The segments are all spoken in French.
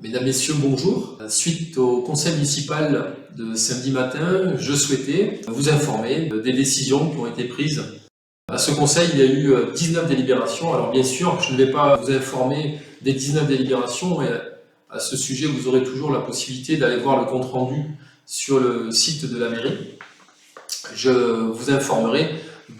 Mesdames, Messieurs, bonjour. Suite au conseil municipal de samedi matin, je souhaitais vous informer des décisions qui ont été prises. À ce conseil, il y a eu 19 délibérations. Alors bien sûr, je ne vais pas vous informer des 19 délibérations. Et à ce sujet, vous aurez toujours la possibilité d'aller voir le compte-rendu sur le site de la mairie. Je vous informerai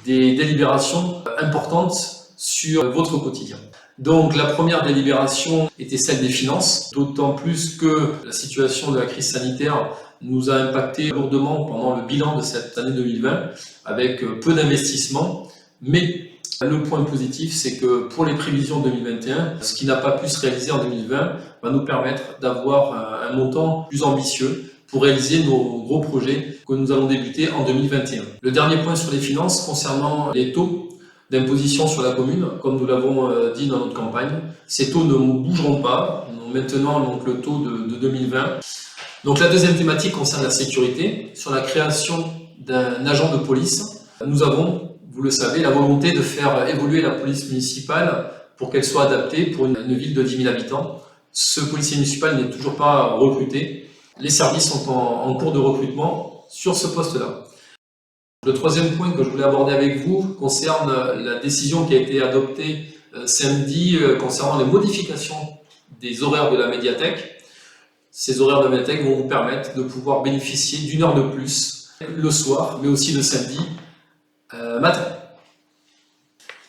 des délibérations importantes sur votre quotidien. Donc la première délibération était celle des finances, d'autant plus que la situation de la crise sanitaire nous a impacté lourdement pendant le bilan de cette année 2020 avec peu d'investissements. Mais le point positif, c'est que pour les prévisions 2021, ce qui n'a pas pu se réaliser en 2020 va nous permettre d'avoir un montant plus ambitieux pour réaliser nos gros projets que nous allons débuter en 2021. Le dernier point sur les finances concernant les taux d'imposition sur la commune, comme nous l'avons dit dans notre campagne. Ces taux ne bougeront pas, nous maintenant donc, le taux de 2020. Donc la deuxième thématique concerne la sécurité. Sur la création d'un agent de police, nous avons, vous le savez, la volonté de faire évoluer la police municipale pour qu'elle soit adaptée pour une ville de 10 000 habitants. Ce policier municipal n'est toujours pas recruté. Les services sont en cours de recrutement sur ce poste-là. Le troisième point que je voulais aborder avec vous concerne la décision qui a été adoptée samedi concernant les modifications des horaires de la médiathèque. Ces horaires de la médiathèque vont vous permettre de pouvoir bénéficier d'une heure de plus le soir, mais aussi le samedi matin.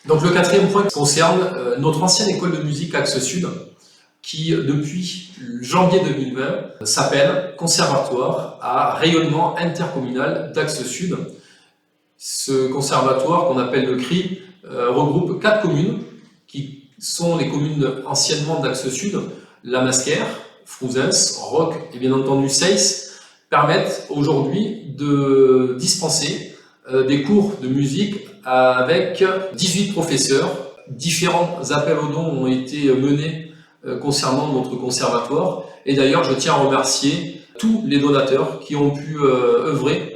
Donc le quatrième point concerne notre ancienne école de musique Axe Sud, qui depuis janvier 2020 s'appelle Conservatoire à rayonnement intercommunal d'Axe Sud. Ce conservatoire, qu'on appelle le CRI, regroupe 4 communes, qui sont les communes anciennement d'Axe Sud, La Masquère, Frouzens, Roques et bien entendu Seyss, permettent aujourd'hui de dispenser des cours de musique avec 18 professeurs. Différents appels aux dons ont été menés concernant notre conservatoire. Et d'ailleurs, je tiens à remercier tous les donateurs qui ont pu œuvrer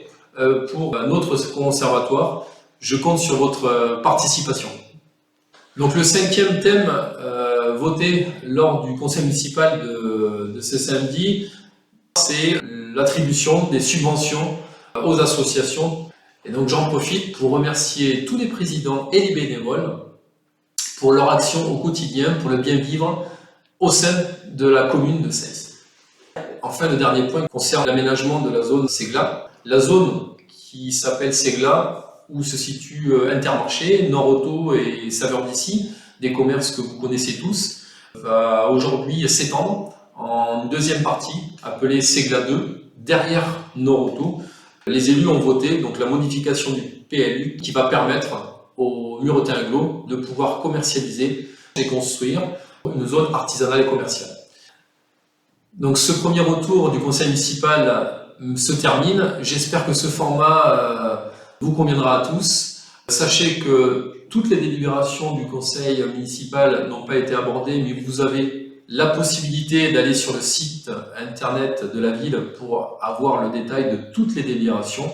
pour notre conservatoire. Je compte sur votre participation. Donc le cinquième thème voté lors du conseil municipal de ce samedi, c'est l'attribution des subventions aux associations. Et donc j'en profite pour remercier tous les présidents et les bénévoles pour leur action au quotidien, pour le bien vivre au sein de la commune de Seyss. Enfin, le dernier point concerne l'aménagement de la zone Ségla. La zone qui s'appelle Ségla, où se situe Intermarché, Nord-Auto et Saveurs d'ici, des commerces que vous connaissez tous, va aujourd'hui s'étendre en deuxième partie, appelée Ségla 2, derrière Nord-Auto. Les élus ont voté donc la modification du PLU qui va permettre aux Muretin-Aglo de pouvoir commercialiser et construire une zone artisanale et commerciale. Donc ce premier retour du conseil municipal se termine. J'espère que ce format vous conviendra à tous. Sachez que toutes les délibérations du conseil municipal n'ont pas été abordées, mais vous avez la possibilité d'aller sur le site internet de la ville pour avoir le détail de toutes les délibérations.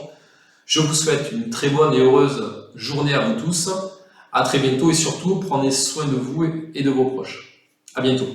Je vous souhaite une très bonne et heureuse journée à vous tous. À très bientôt et surtout, prenez soin de vous et de vos proches. À bientôt.